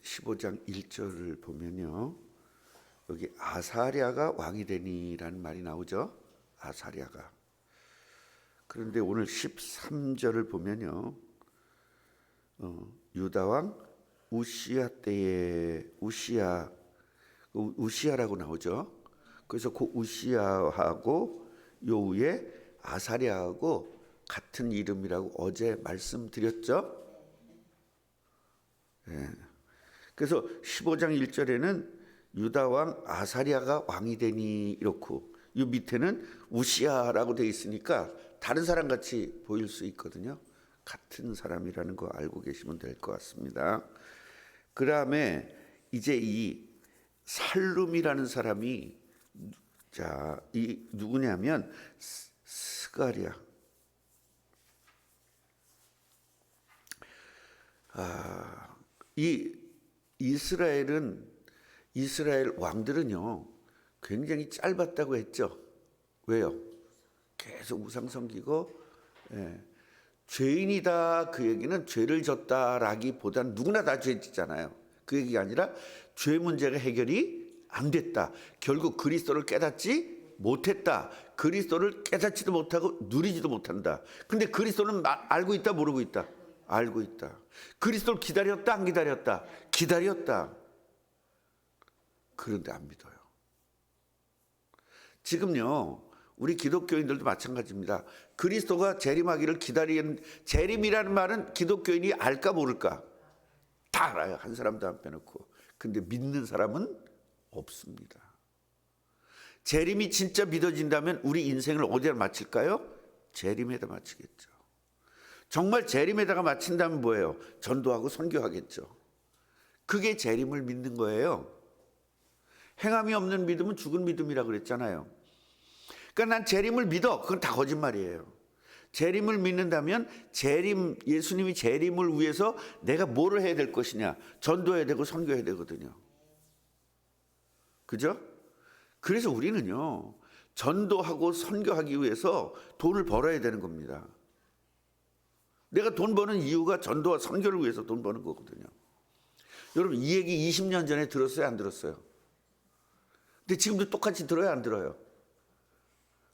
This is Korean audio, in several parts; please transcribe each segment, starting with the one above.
15장 1절을 보면요, 여기 아사랴가 왕이 되니라는 말이 나오죠. 아사랴가. 그런데 오늘 13절을 보면요, 유다 왕 우시야 때에 우시야라고 나오죠. 그래서 그 우시야하고 요 위에 아사랴하고 같은 이름이라고 어제 말씀드렸죠. 네. 그래서 15장 1절에는 유다 왕 아사랴가 왕이 되니 이렇고, 이 밑에는 우시야라고 되어 있으니까 다른 사람 같이 보일 수 있거든요. 같은 사람이라는 거 알고 계시면 될 것 같습니다. 그 다음에 이제 이 살룸이라는 사람이 이 누구냐면 스가랴. 이 이스라엘 왕들은요 굉장히 짧았다고 했죠. 왜요? 계속 우상 섬기고, 죄인이다 그 얘기는 죄를 졌다라기보다는 누구나 다 죄 짓잖아요. 그 얘기가 아니라 죄 문제가 해결이 안 됐다. 결국 그리스도를 깨닫지 못했다. 그리스도를 깨닫지도 못하고 누리지도 못한다. 근데 그리스도는 알고 있다 모르고 있다? 알고 있다. 그리스도를 기다렸다 안 기다렸다? 기다렸다. 그런데 안 믿어요. 지금요 우리 기독교인들도 마찬가지입니다. 그리스도가 재림하기를 기다리는, 재림이라는 말은 기독교인이 알까 모를까? 다 알아요. 한 사람도 안 빼놓고. 근데 믿는 사람은 없습니다. 재림이 진짜 믿어진다면 우리 인생을 어디에 마칠까요? 재림에다 마치겠죠. 정말 재림에다가 마친다면 뭐예요? 전도하고 선교하겠죠. 그게 재림을 믿는 거예요. 행함이 없는 믿음은 죽은 믿음이라고 그랬잖아요. 그러니까 난 재림을 믿어. 그건 다 거짓말이에요. 재림을 믿는다면 예수님이 재림을 위해서 내가 뭐를 해야 될 것이냐? 전도해야 되고 선교해야 되거든요. 그죠? 그래서 우리는요 전도하고 선교하기 위해서 돈을 벌어야 되는 겁니다. 내가 돈 버는 이유가 전도와 선교를 위해서 돈 버는 거거든요. 여러분 이 얘기 20년 전에 들었어요? 안 들었어요? 근데 지금도 똑같이 들어요? 안 들어요?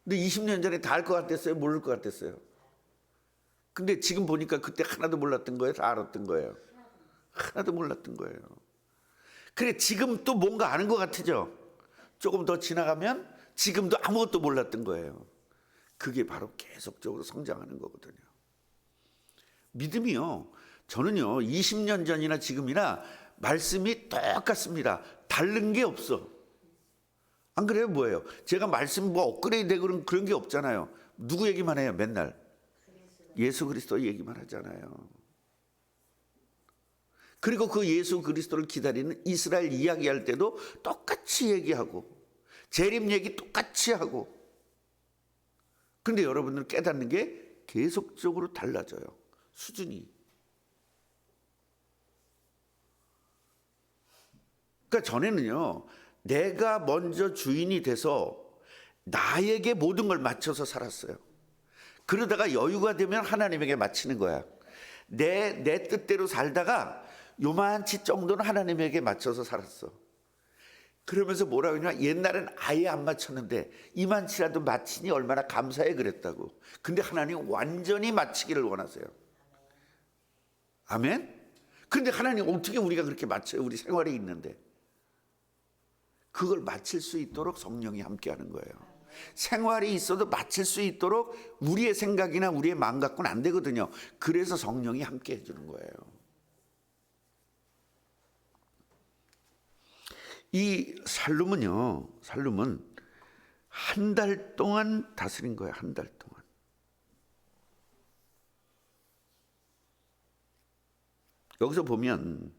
근데 20년 전에 다 알 것 같았어요? 모를 것 같았어요? 근데 지금 보니까 그때 하나도 몰랐던 거예요? 다 알았던 거예요? 하나도 몰랐던 거예요. 그래 지금 또 뭔가 아는 것 같으죠? 조금 더 지나가면 지금도 아무것도 몰랐던 거예요. 그게 바로 계속적으로 성장하는 거거든요. 믿음이요, 저는요 20년 전이나 지금이나 말씀이 똑같습니다. 다른 게 없어. 안 그래요? 뭐예요? 제가 말씀 뭐 업그레이드 되고 그런 게 없잖아요. 누구 얘기만 해요? 맨날 예수 그리스도 얘기만 하잖아요. 그리고 그 예수 그리스도를 기다리는 이스라엘 이야기할 때도 똑같이 얘기하고 재림 얘기 똑같이 하고. 그런데 여러분들 깨닫는 게 계속적으로 달라져요. 수준이. 그러니까 전에는요 내가 먼저 주인이 돼서 나에게 모든 걸 맞춰서 살았어요. 그러다가 여유가 되면 하나님에게 맞추는 거야. 내 뜻대로 살다가 요만치 정도는 하나님에게 맞춰서 살았어. 그러면서 뭐라고 하냐, 옛날엔 아예 안 맞췄는데 이만치라도 맞히니 얼마나 감사해 그랬다고. 근데 하나님 완전히 맞추기를 원하세요. 아멘? 근데 하나님 어떻게 우리가 그렇게 맞춰요? 우리 생활에 있는데. 그걸 맞출 수 있도록 성령이 함께하는 거예요. 생활이 있어도 맞출 수 있도록 우리의 생각이나 우리의 마음 갖고는 안 되거든요. 그래서 성령이 함께 해주는 거예요. 이 살룸은 한 달 동안 다스린 거예요. 한 달 동안. 여기서 보면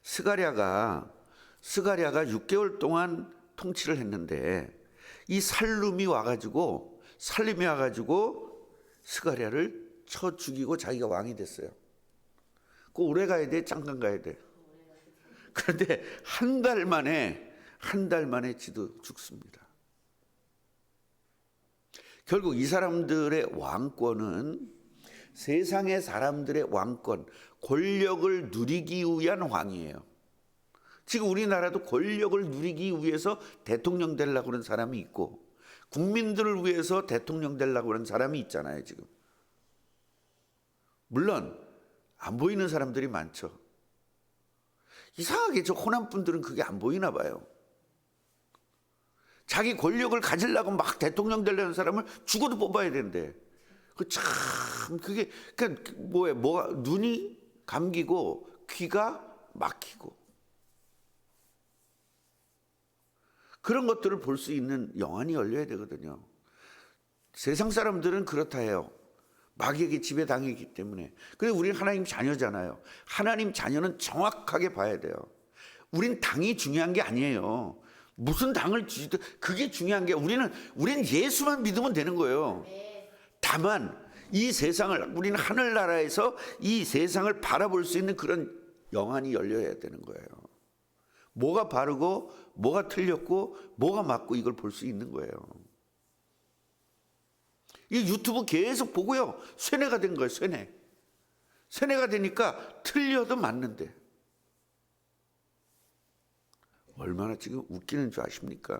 스가랴가 6개월 동안 통치를 했는데 이 살룸이 와가지고 스가랴를 쳐 죽이고 자기가 왕이 됐어요. 그 오래 가야 돼? 잠깐 가야 돼? 그런데 한 달 만에 지도 죽습니다. 결국 이 사람들의 왕권은 세상의 사람들의 왕권, 권력을 누리기 위한 왕이에요. 지금 우리나라도 권력을 누리기 위해서 대통령 되려고 하는 사람이 있고 국민들을 위해서 대통령 되려고 하는 사람이 있잖아요. 지금 물론 안 보이는 사람들이 많죠. 이상하게 저 호남 분들은 그게 안 보이나 봐요. 자기 권력을 가지려고 막 대통령 되려는 사람을 죽어도 뽑아야 되는데 그게 뭐가 눈이 감기고 귀가 막히고 그런 것들을 볼 수 있는 영안이 열려야 되거든요. 세상 사람들은 그렇다 해요. 마귀에게 지배당했기 때문에. 그런데 우리는 하나님 자녀잖아요. 하나님 자녀는 정확하게 봐야 돼요. 우린 당이 중요한 게 아니에요. 무슨 당을 지지든 그게 중요한 게 우리는 예수만 믿으면 되는 거예요. 다만 이 세상을 우리는 하늘나라에서 이 세상을 바라볼 수 있는 그런 영안이 열려야 되는 거예요. 뭐가 바르고 뭐가 틀렸고 뭐가 맞고 이걸 볼 수 있는 거예요. 이 유튜브 계속 보고요. 쇠뇌가 된 거예요. 쇠뇌가 되니까 틀려도 맞는데 얼마나 지금 웃기는 줄 아십니까?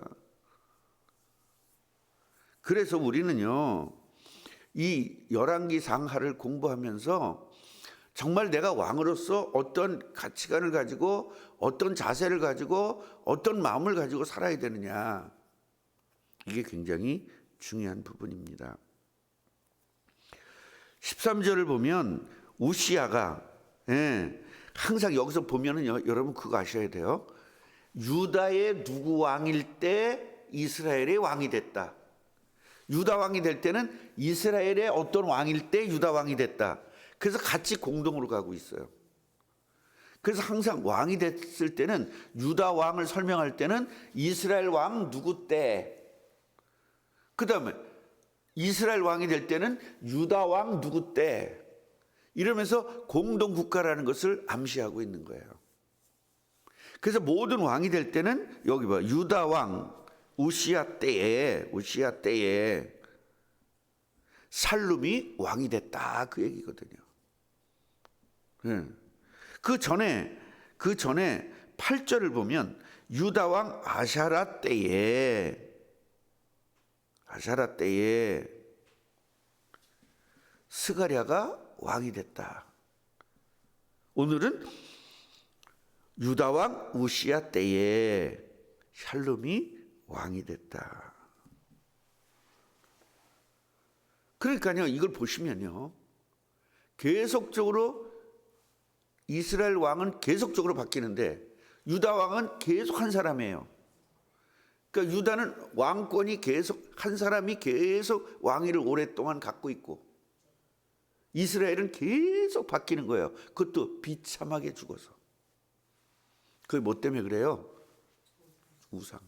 그래서 우리는요, 이 열왕기 상하를 공부하면서 정말 내가 왕으로서 어떤 가치관을 가지고 어떤 자세를 가지고 어떤 마음을 가지고 살아야 되느냐, 이게 굉장히 중요한 부분입니다. 13절을 보면 우시야가 항상 여기서 보면은요, 여러분 그거 아셔야 돼요. 유다의 누구 왕일 때 이스라엘의 왕이 됐다. 유다 왕이 될 때는 이스라엘의 어떤 왕일 때 유다 왕이 됐다. 그래서 같이 공동으로 가고 있어요. 그래서 항상 왕이 됐을 때는 유다 왕을 설명할 때는 이스라엘 왕 누구 때, 그 다음에 이스라엘 왕이 될 때는 유다 왕 누구 때, 이러면서 공동국가라는 것을 암시하고 있는 거예요. 그래서 모든 왕이 될 때는 여기 봐, 유다 왕 우시야 때에 살룸이 왕이 됐다, 그 얘기거든요. 그 전에 8절을 보면 유다 왕 아샤라 때에 스가랴가 왕이 됐다. 오늘은 유다 왕 우시야 때에 샬룸이 왕이 됐다. 그러니까요, 이걸 보시면요, 계속적으로 이스라엘 왕은 계속적으로 바뀌는데 유다 왕은 계속 한 사람이에요. 그러니까 유다는 왕권이 계속 한 사람이 계속 왕위를 오랫동안 갖고 있고 이스라엘은 계속 바뀌는 거예요. 그것도 비참하게 죽어서. 그게 뭐 때문에 그래요? 우상.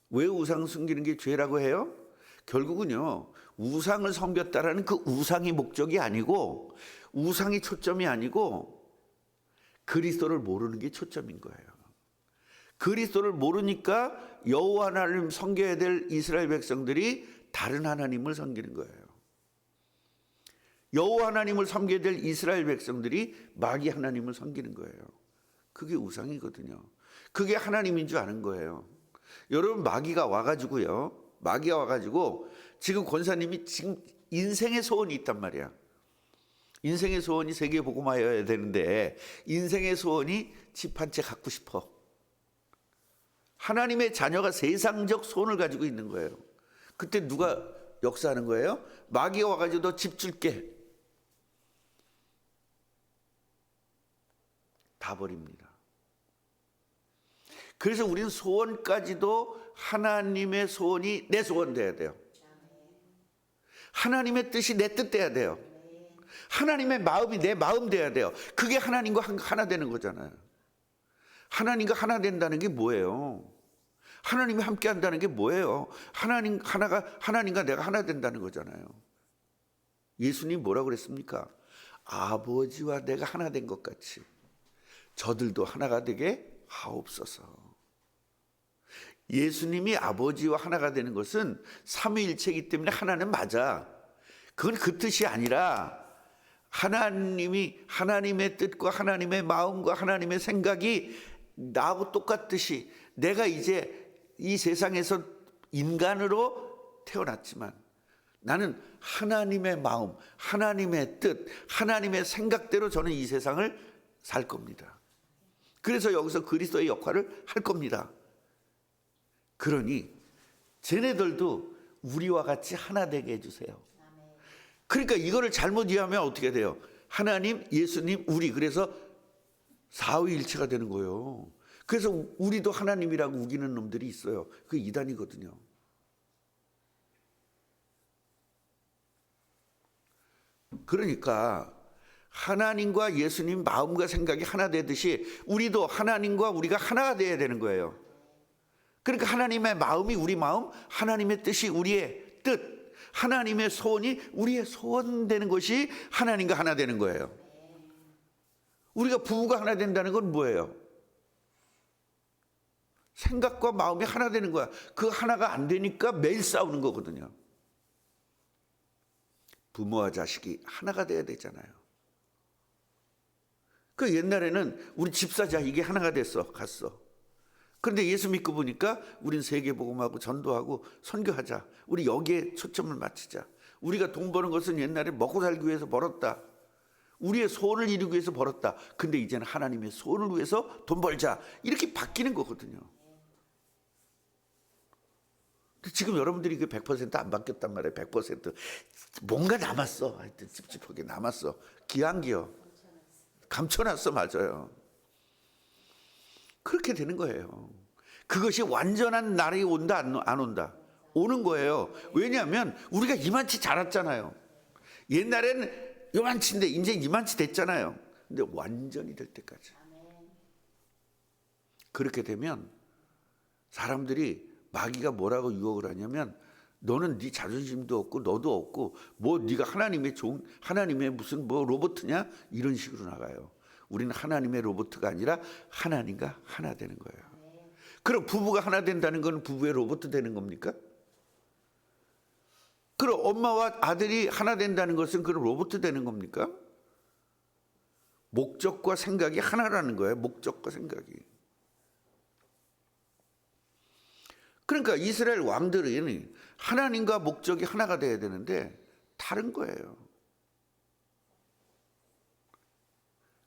왜 우상 숨기는 게 죄라고 해요? 결국은요, 우상을 섬겼다라는 그 우상이 목적이 아니고, 우상이 초점이 아니고 그리스도를 모르는 게 초점인 거예요. 그리스도를 모르니까 여호와 하나님 섬겨야 될 이스라엘 백성들이 다른 하나님을 섬기는 거예요. 여호와 하나님을 섬겨야 될 이스라엘 백성들이 마귀 하나님을 섬기는 거예요. 그게 우상이거든요. 그게 하나님인 줄 아는 거예요. 여러분, 마귀가 와가지고 지금 권사님이 지금 인생의 소원이 있단 말이야. 인생의 소원이 세계 복음화여야 되는데 인생의 소원이 집 한 채 갖고 싶어. 하나님의 자녀가 세상적 소원을 가지고 있는 거예요. 그때 누가 역사하는 거예요? 마귀가 와가지고 너 집 줄게. 다 버립니다. 그래서 우리는 소원까지도 하나님의 소원이 내 소원 돼야 돼요. 하나님의 뜻이 내 뜻 돼야 돼요. 하나님의 마음이 내 마음 돼야 돼요. 그게 하나님과 하나 되는 거잖아요. 하나님과 하나 된다는 게 뭐예요? 하나님이 함께 한다는 게 뭐예요? 하나님과 내가 하나 된다는 거잖아요. 예수님 뭐라고 그랬습니까? 아버지와 내가 하나 된 것 같이 저들도 하나가 되게 하옵소서. 예수님이 아버지와 하나가 되는 것은 삼위일체이기 때문에 하나는 맞아. 그건 그 뜻이 아니라 하나님이 하나님의 뜻과 하나님의 마음과 하나님의 생각이 나하고 똑같듯이 내가 이제 이 세상에서 인간으로 태어났지만 나는 하나님의 마음, 하나님의 뜻, 하나님의 생각대로 저는 이 세상을 살 겁니다. 그래서 여기서 그리스도의 역할을 할 겁니다. 그러니 쟤네들도 우리와 같이 하나 되게 해주세요. 그러니까 이거를 잘못 이해하면 어떻게 돼요? 하나님, 예수님, 우리, 그래서 사위일체가 되는 거예요. 그래서 우리도 하나님이라고 우기는 놈들이 있어요. 그게 이단이거든요. 그러니까 하나님과 예수님 마음과 생각이 하나 되듯이 우리도 하나님과 우리가 하나가 돼야 되는 거예요. 그러니까 하나님의 마음이 우리 마음, 하나님의 뜻이 우리의 뜻, 하나님의 소원이 우리의 소원 되는 것이 하나님과 하나 되는 거예요. 우리가 부부가 하나 된다는 건 뭐예요? 생각과 마음이 하나 되는 거야. 그 하나가 안 되니까 매일 싸우는 거거든요. 부모와 자식이 하나가 돼야 되잖아요. 그 옛날에는 우리 집사자 이게 하나가 됐어, 갔어. 그런데 예수 믿고 보니까 우린 세계복음하고 전도하고 선교하자. 우리 여기에 초점을 맞추자. 우리가 돈 버는 것은 옛날에 먹고 살기 위해서 벌었다. 우리의 소원을 이루기 위해서 벌었다. 근데 이제는 하나님의 소원을 위해서 돈 벌자. 이렇게 바뀌는 거거든요. 지금 여러분들이 그 100%안 바뀌었단 말이에요. 100% 뭔가 남았어. 하여튼 찝찝하게 남았어. 기한기요. 감춰놨어. 맞아요. 그렇게 되는 거예요. 그것이 완전한 날이 온다 안 온다? 오는 거예요. 왜냐하면 우리가 이만치 자랐잖아요. 옛날에는 요만치인데 이제 이만치 됐잖아요. 근데 완전히 될 때까지. 그렇게 되면 사람들이 마귀가 뭐라고 유혹을 하냐면 너는 네 자존심도 없고 너도 없고 뭐 네가 하나님의 무슨 뭐 로봇이냐 이런 식으로 나가요. 우리는 하나님의 로봇가 아니라 하나님과 하나 되는 거예요. 그럼 부부가 하나 된다는 건 부부의 로봇 되는 겁니까? 그럼 엄마와 아들이 하나 된다는 것은 그럼 로봇 되는 겁니까? 목적과 생각이 하나라는 거예요. 목적과 생각이. 그러니까 이스라엘 왕들은 하나님과 목적이 하나가 돼야 되는데 다른 거예요.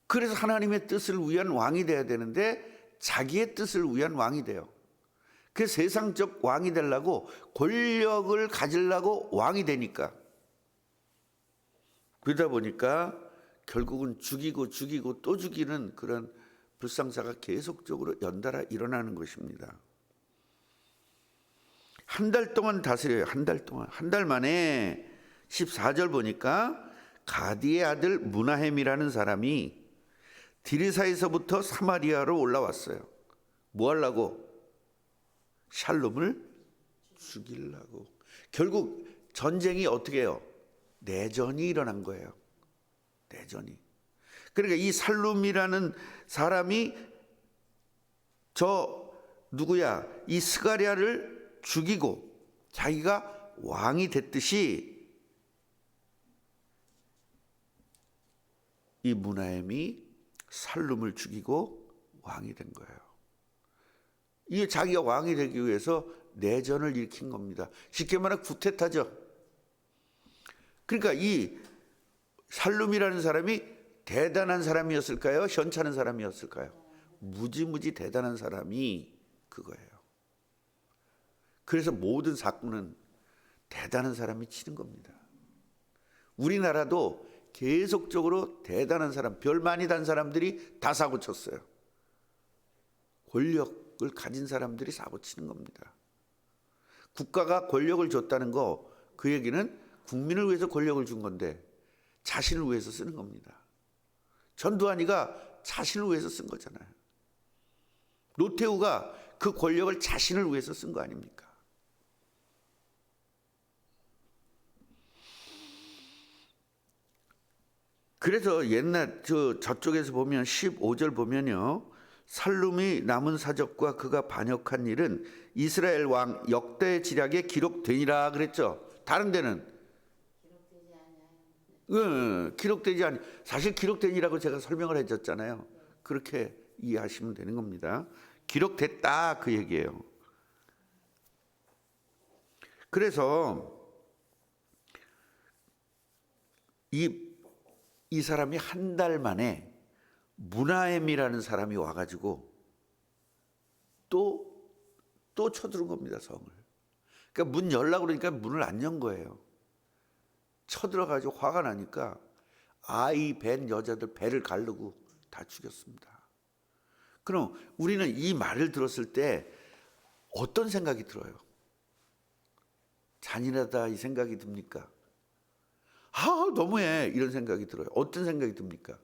그래서 하나님의 뜻을 위한 왕이 돼야 되는데 자기의 뜻을 위한 왕이 돼요. 그 세상적 왕이 되려고 권력을 가지려고 왕이 되니까 그러다 보니까 결국은 죽이고 또 죽이는 그런 불상사가 계속적으로 연달아 일어나는 것입니다. 한 달 동안 다스려요. 한 달 동안. 한 달 만에 14절 보니까 가디의 아들 무나헴이라는 사람이 디르사에서부터 사마리아로 올라왔어요. 뭐 하려고? 샬롬을 죽이려고. 결국 전쟁이 어떻게 해요? 내전이 일어난 거예요. 내전이. 그러니까 이 살룸이라는 사람이 이 스가랴를 죽이고 자기가 왕이 됐듯이 이 무나헴이 살룸을 죽이고 왕이 된 거예요. 이게 자기가 왕이 되기 위해서 내전을 일으킨 겁니다. 쉽게 말하면 구테타죠. 그러니까 이 살룸이라는 사람이 대단한 사람이었을까요? 현찮은 사람이었을까요? 무지무지 대단한 사람이 그거예요. 그래서 모든 사건은 대단한 사람이 치는 겁니다. 우리나라도 계속적으로 대단한 사람, 별 많이 단 사람들이 다 사고 쳤어요. 권력을 가진 사람들이 사고 치는 겁니다. 국가가 권력을 줬다는 거, 그 얘기는 국민을 위해서 권력을 준 건데 자신을 위해서 쓰는 겁니다. 전두환이가 자신을 위해서 쓴 거잖아요. 노태우가 그 권력을 자신을 위해서 쓴 거 아닙니까? 그래서 옛날 저쪽에서 보면 15절 보면요. 살룸이 남은 사적과 그가 반역한 일은 이스라엘 왕 역대 지략에 기록되니라 그랬죠. 다른 데는 기록되지 않 사실 기록된이라고 제가 설명을 해줬잖아요. 그렇게 이해하시면 되는 겁니다. 기록됐다 그 얘기예요. 그래서 이 사람이 한 달 만에 무나엠이라는 사람이 와가지고 또 쳐들은 겁니다, 성을. 그러니까 문 열라고 그러니까 문을 안 연 거예요. 쳐들어가지고 화가 나니까 아이 벤 여자들 배를 가르고 다 죽였습니다. 그럼 우리는 이 말을 들었을 때 어떤 생각이 들어요? 잔인하다 이 생각이 듭니까? 너무해 이런 생각이 들어요. 어떤 생각이 듭니까?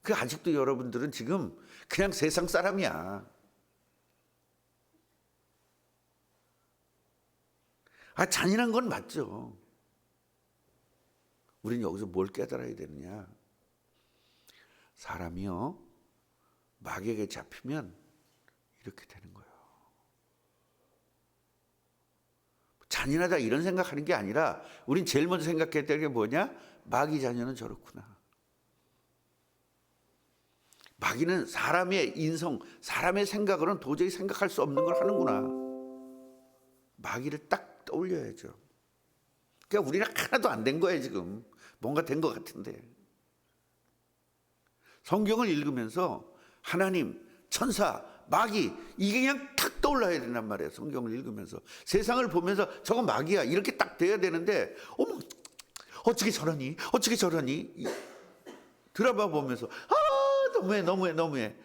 그 아직도 여러분들은 지금 그냥 세상 사람이야. 잔인한 건 맞죠. 우리는 여기서 뭘 깨달아야 되느냐? 사람이요 마귀에게 잡히면 이렇게 되는 거예요. 잔인하다 이런 생각하는 게 아니라 우린 제일 먼저 생각해야 될 게 뭐냐? 마귀 자녀는 저렇구나. 마귀는 사람의 인성, 사람의 생각으로는 도저히 생각할 수 없는 걸 하는구나. 마귀를 딱 떠올려야죠. 그러니까 우리는 하나도 안 된 거예요 지금. 뭔가 된 것 같은데. 성경을 읽으면서 하나님, 천사, 마귀 이게 그냥 탁 떠올라야 된단 말이에요. 성경을 읽으면서. 세상을 보면서 저건 마귀야 이렇게 딱 돼야 되는데 어머 어떻게 저러니? 어떻게 저러니? 드라마 보면서 너무해.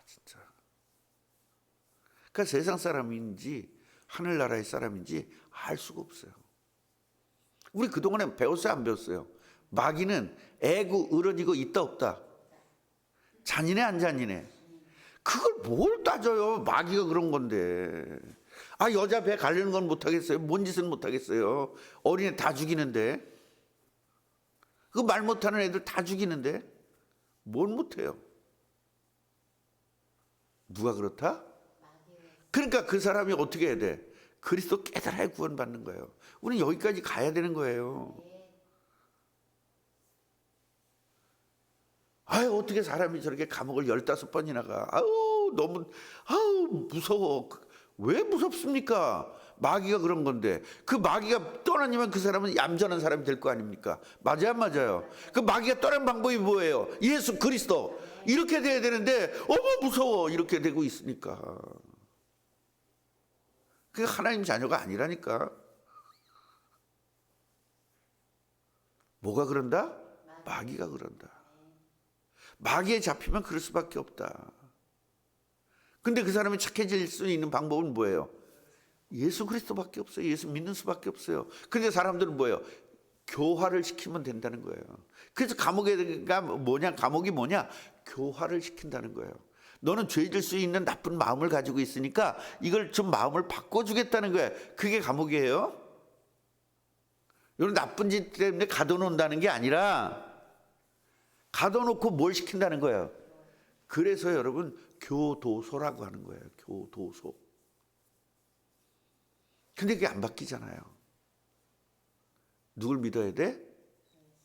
진짜. 그러니까 세상 사람인지 하늘나라의 사람인지 알 수가 없어요. 우리 그동안에 배웠어요 안 배웠어요? 마귀는 애고 으러지고 있다 없다? 잔인해 안 잔인해? 그걸 뭘 따져요? 마귀가 그런 건데. 여자 배 가르는 건 못하겠어요? 뭔 짓은 못하겠어요? 어린애 다 죽이는데. 그 말 못하는 애들 다 죽이는데 뭘 못해요? 누가 그렇다? 그러니까 그 사람이 어떻게 해야 돼? 그리스도 깨달아야 구원받는 거예요. 우리는 여기까지 가야 되는 거예요. 어떻게 사람이 저렇게 감옥을 15번이나 가? 너무 무서워. 왜 무섭습니까? 마귀가 그런 건데. 그 마귀가 떠나면 그 사람은 얌전한 사람이 될 거 아닙니까? 맞아요, 안 맞아요? 그 마귀가 떠난 방법이 뭐예요? 예수 그리스도. 이렇게 돼야 되는데 어머 무서워 이렇게 되고 있으니까. 그게 하나님 자녀가 아니라니까. 뭐가 그런다? 마귀가 그런다. 마귀에 잡히면 그럴 수밖에 없다. 근데 그 사람이 착해질 수 있는 방법은 뭐예요? 예수 그리스도밖에 없어요. 예수 믿는 수밖에 없어요. 근데 사람들은 뭐예요? 교화를 시키면 된다는 거예요. 그래서 감옥이 뭐냐? 교화를 시킨다는 거예요. 너는 죄질 수 있는 나쁜 마음을 가지고 있으니까 이걸 좀 마음을 바꿔주겠다는 거예요. 그게 감옥이에요. 이런 나쁜 짓 때문에 가둬놓는다는 게 아니라 가둬놓고 뭘 시킨다는 거예요. 그래서 여러분 교도소라고 하는 거예요. 교도소. 근데 그게 안 바뀌잖아요. 누굴 믿어야 돼?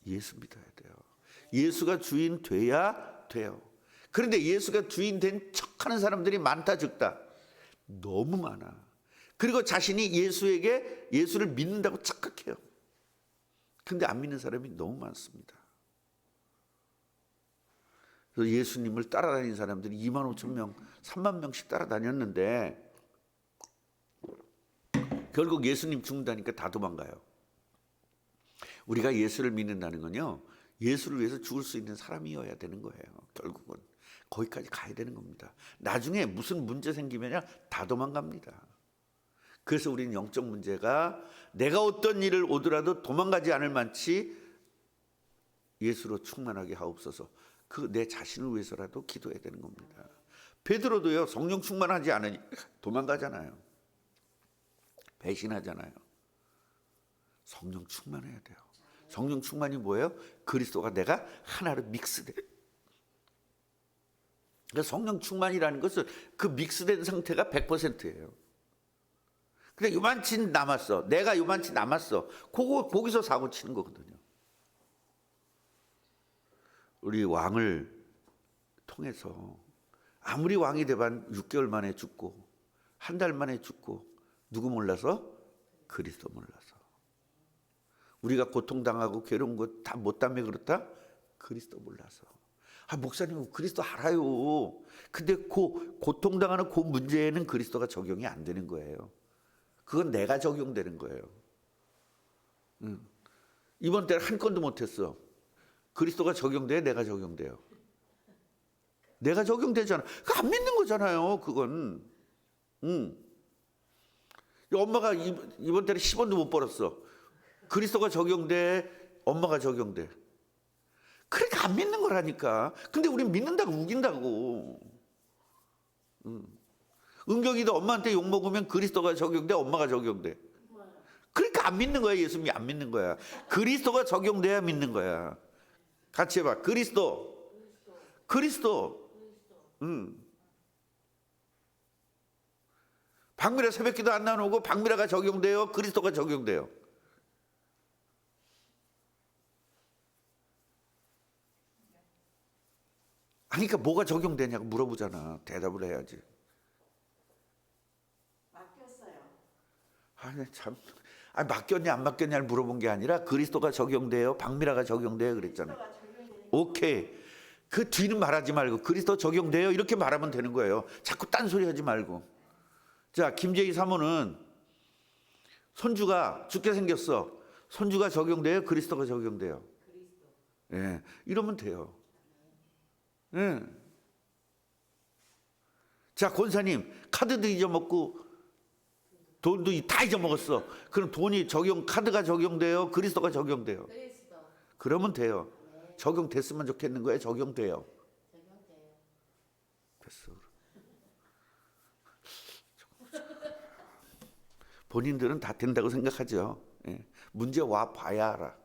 예수 믿어야 돼요. 예수가 주인 돼야 돼요. 그런데 예수가 주인 된 척하는 사람들이 많다 적다? 너무 많아. 그리고 자신이 예수를 믿는다고 착각해요. 근데 안 믿는 사람이 너무 많습니다. 그래서 예수님을 따라다니는 사람들이 2만 5천 명, 3만 명씩 따라다녔는데 결국 예수님 죽는다니까 다 도망가요. 우리가 예수를 믿는다는 건요, 예수를 위해서 죽을 수 있는 사람이어야 되는 거예요. 결국은 거기까지 가야 되는 겁니다. 나중에 무슨 문제 생기면 다 도망갑니다. 그래서 우리는 영적 문제가 내가 어떤 일을 오더라도 도망가지 않을 만치 예수로 충만하게 하옵소서. 그 내 자신을 위해서라도 기도해야 되는 겁니다. 베드로도요, 성령 충만하지 않으니 도망가잖아요. 배신하잖아요. 성령 충만해야 돼요. 성령 충만이 뭐예요? 그리스도가 내가 하나로 믹스돼. 그러니까 성령 충만이라는 것은 그 믹스된 상태가 100%예요. 근데 요만치 남았어. 내가 요만치 남았어. 거기서 사고 치는 거거든요. 우리 왕을 통해서 아무리 왕이 돼반 6개월 만에 죽고 한 달 만에 죽고 누구 몰라서? 그리스도 몰라서. 우리가 고통당하고 괴로운 거 다 못 때문에 그렇다? 그리스도 몰라서. 목사님 그리스도 알아요. 근데 고통당하는 그 문제에는 그리스도가 적용이 안 되는 거예요. 그건 내가 적용되는 거예요. 이번 때는 한 건도 못했어. 그리스도가 적용돼요? 내가 적용돼요? 내가 적용되잖아. 그거 안 믿는 거잖아요. 그건. 엄마가 이번 달에 10원도 못 벌었어. 그리스도가 적용돼? 엄마가 적용돼? 그러니까 안 믿는 거라니까. 근데 우린 믿는다고 우긴다고. 은경이도 엄마한테 욕먹으면 그리스도가 적용돼? 엄마가 적용돼? 그러니까 안 믿는 거야. 예수님이 안 믿는 거야. 그리스도가 적용돼야 믿는 거야. 같이 해봐. 그리스도. 박미라 새벽기도 안 나오고 박미라가 적용돼요? 그리스도가 적용돼요? 아니 그러니까 뭐가 적용되냐고 물어보잖아. 대답을 해야지. 맡겼어요. 참. 맡겼냐 안 맡겼냐를 물어본 게 아니라 그리스도가 적용돼요? 박미라가 적용돼요? 그랬잖아. 오케이. 그 뒤는 말하지 말고 그리스도 적용돼요? 이렇게 말하면 되는 거예요. 자꾸 딴소리 하지 말고. 자, 김재희 사모는 손주가 죽게 생겼어. 손주가 적용돼요? 그리스도가 적용돼요? 예, 이러면 돼요. 예. 자, 권사님 카드도 잊어먹고 돈도 다 잊어먹었어. 그럼 돈이 카드가 적용돼요? 그리스도가 적용돼요? 그러면 돼요. 적용됐으면 좋겠는 거예요? 적용돼요? 됐어. 본인들은 다 된다고 생각하죠. 예. 문제 와 봐야 알아.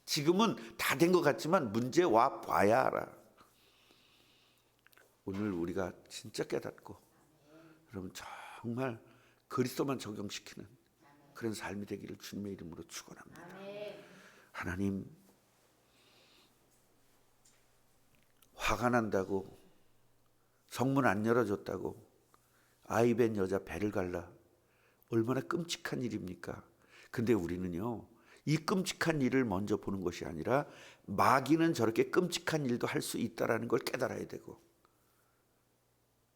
지금은 다 된 것 같지만 문제 와 봐야 알아. 오늘 우리가 진짜 깨닫고 여러분 정말 그리스도만 적용시키는 그런 삶이 되기를 주님의 이름으로 축원합니다. 하나님, 화가 난다고 성문 안 열어줬다고 아이 뵌 여자 배를 갈라. 얼마나 끔찍한 일입니까? 근데 우리는요, 이 끔찍한 일을 먼저 보는 것이 아니라 마귀는 저렇게 끔찍한 일도 할 수 있다는 걸 깨달아야 되고,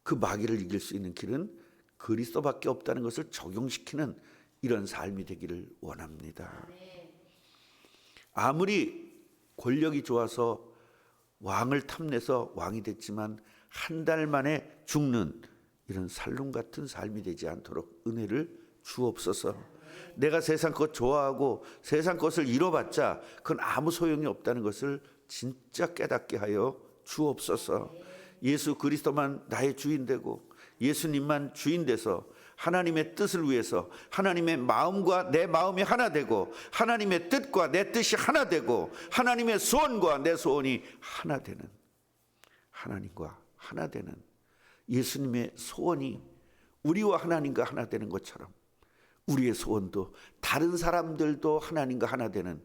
그 마귀를 이길 수 있는 길은 그리스도밖에 없다는 것을 적용시키는 이런 삶이 되기를 원합니다. 아무리 권력이 좋아서 왕을 탐내서 왕이 됐지만 한 달 만에 죽는 이런 살룸 같은 삶이 되지 않도록 은혜를 주옵소서. 내가 세상 것 좋아하고 세상 것을 잃어봤자 그건 아무 소용이 없다는 것을 진짜 깨닫게 하여 주옵소서. 예수 그리스도만 나의 주인 되고 예수님만 주인 돼서 하나님의 뜻을 위해서 하나님의 마음과 내 마음이 하나 되고 하나님의 뜻과 내 뜻이 하나 되고 하나님의 소원과 내 소원이 하나 되는, 하나님과 하나 되는 예수님의 소원이 우리와 하나님과 하나 되는 것처럼 우리의 소원도 다른 사람들도 하나님과 하나 되는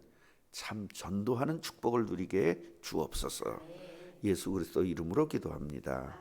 참 전도하는 축복을 누리게 주옵소서. 예수 그리스도 이름으로 기도합니다.